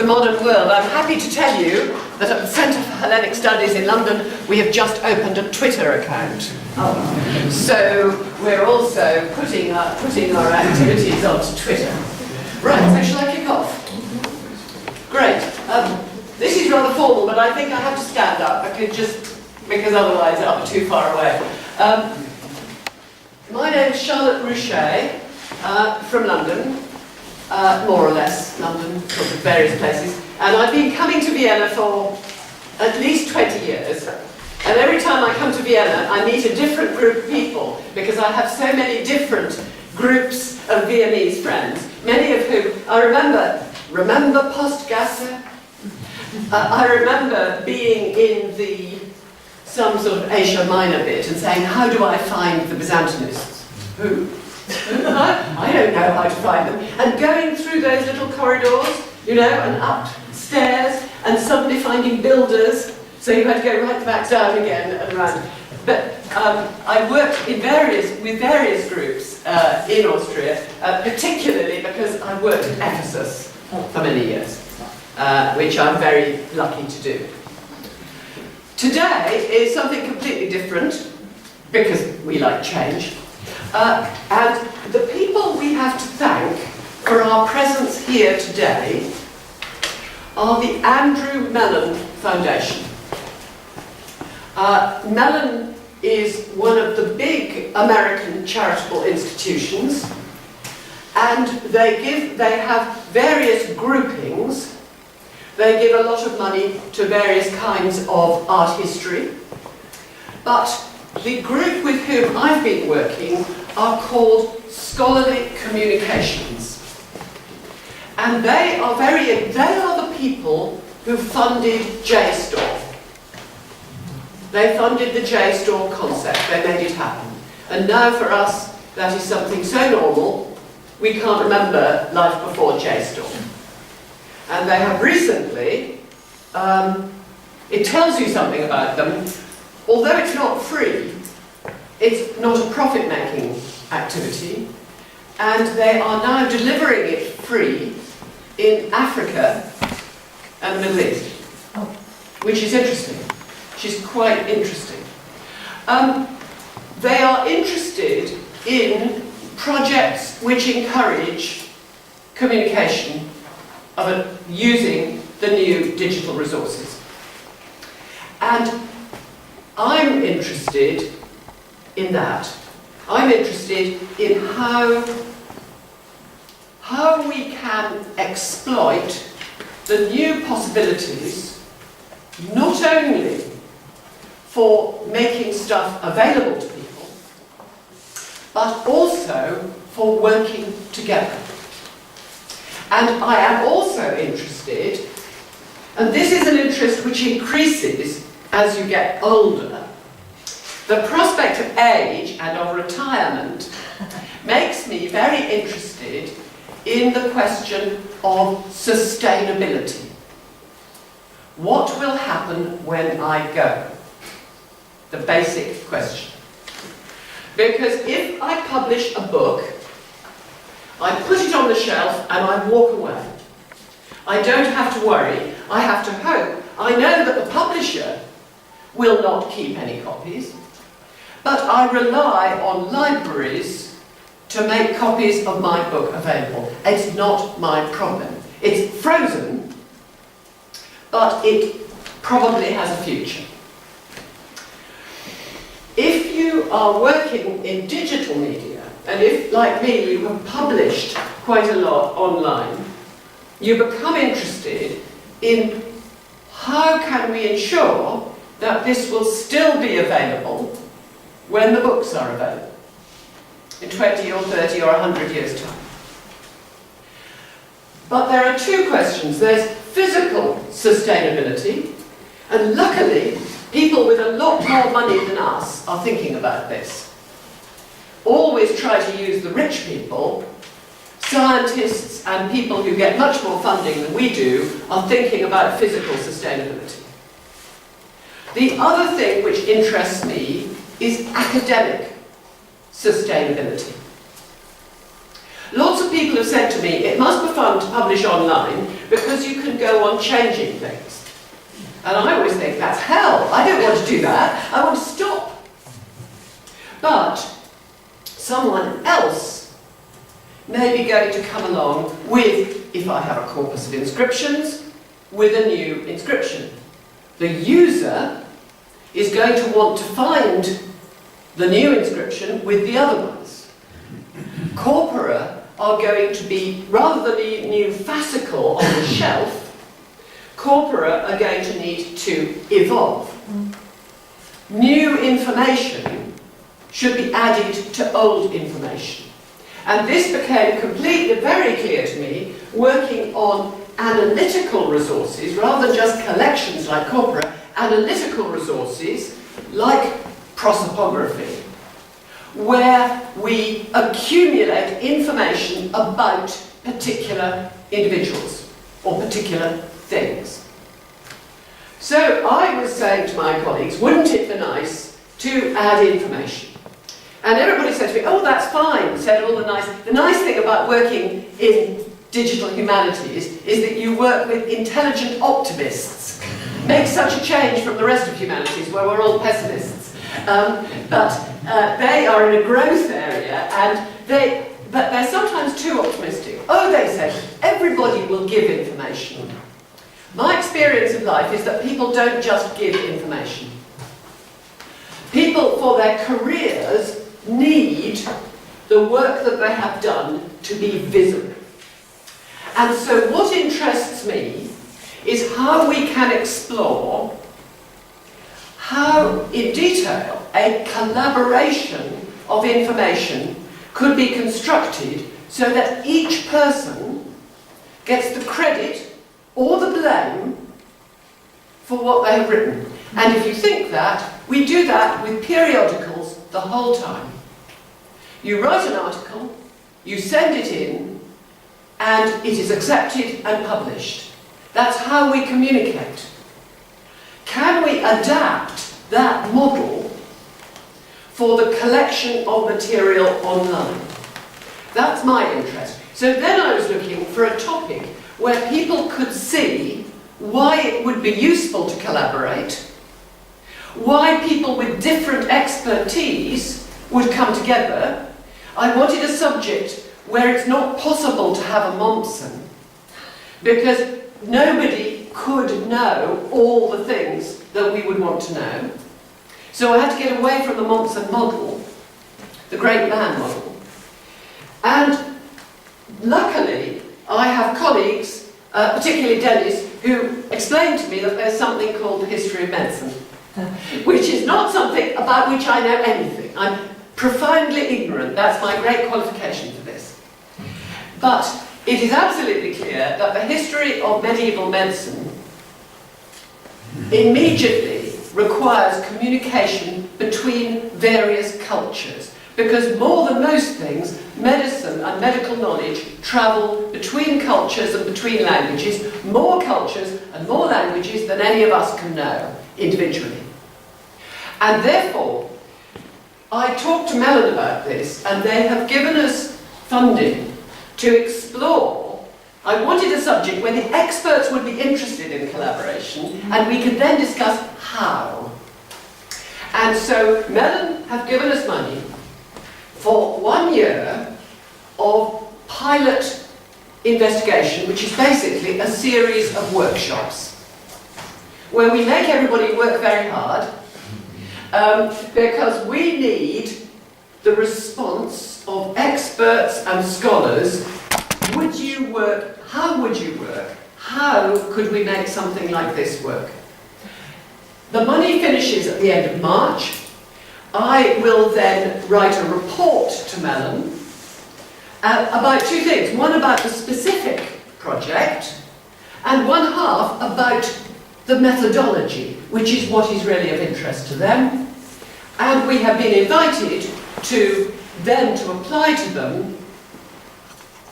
the modern world, I'm happy to tell you that at the Centre for Hellenic Studies in London, we have just opened a Twitter account. So we're also putting our activities onto Twitter. Right, so shall I kick off? Great. This is rather formal, but I think I have to stand up because otherwise I'll be too far away. My name is Charlotte Roueche, from London, more or less London, sort of various places, and I've been coming to Vienna for at least 20 years. And every time I come to Vienna, I meet a different group of people because I have so many different groups of Viennese friends, many of whom I remember Postgasse. I remember being in some sort of Asia Minor bit and saying, how do I find the Byzantinists? Who? I don't know how to find them. And going through those little corridors, you know, and upstairs, and suddenly finding builders, so you had to go right back down again and around. But I worked with various groups in Austria, particularly because I worked in Ephesus for many years, which I'm very lucky to do. Today is something completely different, because we like change. And the people we have to thank for our presence here today are the Andrew Mellon Foundation. Mellon is one of the big American charitable institutions, and they have various groupings. They give a lot of money to various kinds of art history, but the group with whom I've been working are called Scholarly Communications. And they are the people who funded JSTOR. They funded the JSTOR concept, they made it happen. And now for us, that is something so normal, we can't remember life before JSTOR. And they have recently, it tells you something about them. Although it's not free, it's not a profit-making activity, and they are now delivering it free in Africa and the Middle East, which is interesting. Which is quite interesting. They are interested in projects which encourage communication using the new digital resources. And I'm interested in that. I'm interested in how we can exploit the new possibilities, not only for making stuff available to people, but also for working together. And I am also interested, and this is an interest which increases as you get older, the prospect of age and of retirement makes me very interested in the question of sustainability. What will happen when I go? The basic question. Because if I publish a book, I put it on the shelf and I walk away. I don't have to worry, I have to hope. I know that the publisher will not keep any copies, but I rely on libraries to make copies of my book available. It's not my problem. It's frozen, but it probably has a future. If you are working in digital media, and if, like me, you have published quite a lot online, you become interested in how can we ensure that this will still be available when the books are available, in 20 or 30 or 100 years' time. But there are two questions. There's physical sustainability, and luckily, people with a lot more money than us are thinking about this. Always try to use the rich people. Scientists and people who get much more funding than we do are thinking about physical sustainability. The other thing which interests me is academic sustainability. Lots of people have said to me, it must be fun to publish online because you can go on changing things. And I always think, that's hell. I don't want to do that. I want to stop. But someone else may be going to come along with, if I have a corpus of inscriptions, with a new inscription. The user is going to want to find the new inscription with the other ones. Corpora are going to be, rather than a new fascicle on the shelf, corpora are going to need to evolve. New information should be added to old information. And this became completely very clear to me working on analytical resources, rather than just collections like corpora, analytical resources like prosopography, where we accumulate information about particular individuals or particular things. So I was saying to my colleagues, wouldn't it be nice to add information? And everybody said to me, oh, that's fine, said all the nice thing about working in digital humanities is that you work with intelligent optimists. Make such a change from the rest of humanities where we're all pessimists. But they are in a growth area, and but they're sometimes too optimistic. Oh, they say, everybody will give information. My experience of life is that people don't just give information. People, for their careers, need the work that they have done to be visible. And so what interests me is how we can explore how, in detail, a collaboration of information could be constructed so that each person gets the credit or the blame for what they have written. And if you think that, we do that with periodicals the whole time. You write an article, you send it in, and it is accepted and published. That's how we communicate. Can we adapt that model for the collection of material online? That's my interest. So then I was looking for a topic where people could see why it would be useful to collaborate, why people with different expertise would come together. I wanted a subject where it's not possible to have a Mommsen, because nobody could know all the things that we would want to know. So I had to get away from the Mommsen model, the great man model. And luckily, I have colleagues, particularly Dennis, who explained to me that there's something called the history of medicine, which is not something about which I know anything. I'm profoundly ignorant. That's my great qualification for this. But it is absolutely clear that the history of medieval medicine immediately requires communication between various cultures, because more than most things, medicine and medical knowledge travel between cultures and between languages, more cultures and more languages than any of us can know individually. And therefore, I talked to Mellon about this, and they have given us funding to explore. I wanted a subject where the experts would be interested in collaboration, and we could then discuss how. And so Mellon have given us money for 1 year of pilot investigation, which is basically a series of workshops where we make everybody work very hard, because we need the response of experts and scholars. Would you work? How would you work? How could we make something like this work? The money finishes at the end of March. I will then write a report to Mellon about two things. One about the specific project, and one half about the methodology, which is what is really of interest to them. And we have been invited to them to apply to them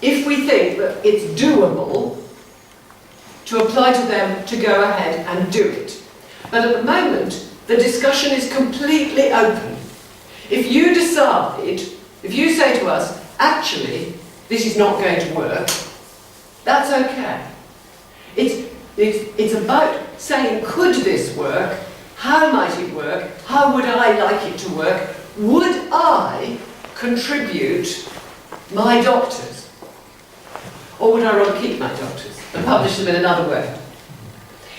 if we think that it's doable, to apply to them to go ahead and do it. But at the moment, the discussion is completely open. If you decide, if you say to us, actually, this is not going to work, that's okay. It's about saying, could this work? How might it work? How would I like it to work? Would I contribute my doctors? Or would I rather keep my doctors and publish them in another way?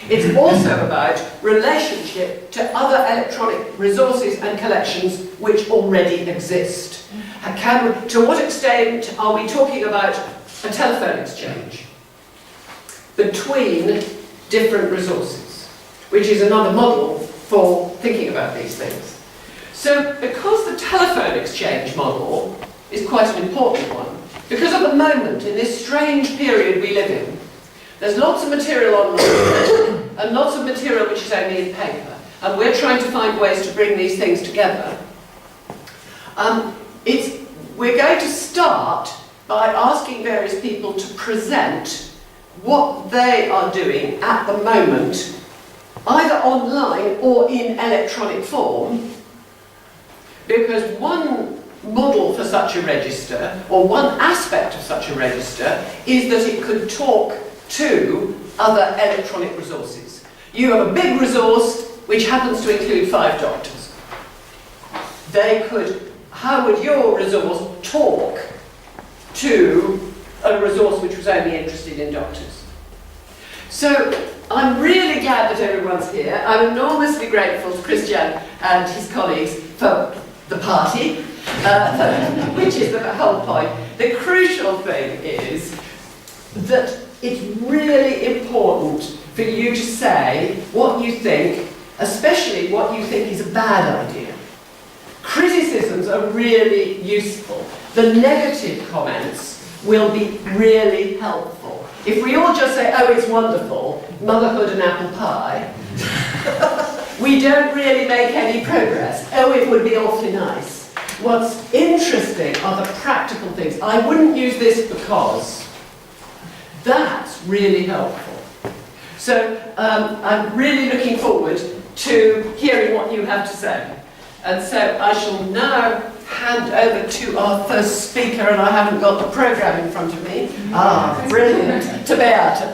It's also about relationship to other electronic resources and collections which already exist. To what extent are we talking about a telephone exchange between different resources, which is another model for thinking about these things. So because the telephone exchange model is quite an important one, because at the moment, in this strange period we live in, there's lots of material online and lots of material which is only in paper, and we're trying to find ways to bring these things together. We're going to start by asking various people to present what they are doing at the moment, either online or in electronic form, because one model for such a register, or one aspect of such a register, is that it could talk to other electronic resources. You have a big resource which happens to include 5 doctors. How would your resource talk to a resource which was only interested in doctors? So I'm really glad that everyone's here. I'm enormously grateful to Christian and his colleagues for the party, which is the whole point. The crucial thing is that it's really important for you to say what you think, especially what you think is a bad idea. Criticisms are really useful. The negative comments will be really helpful. If we all just say, oh, it's wonderful, motherhood and apple pie, we don't really make any progress. Oh, it would be awfully nice. What's interesting are the practical things. I wouldn't use this because. That's really helpful. So I'm really looking forward to hearing what you have to say. And so I shall now hand over to our first speaker, and I haven't got the programme in front of me. Ah, brilliant. To Beata.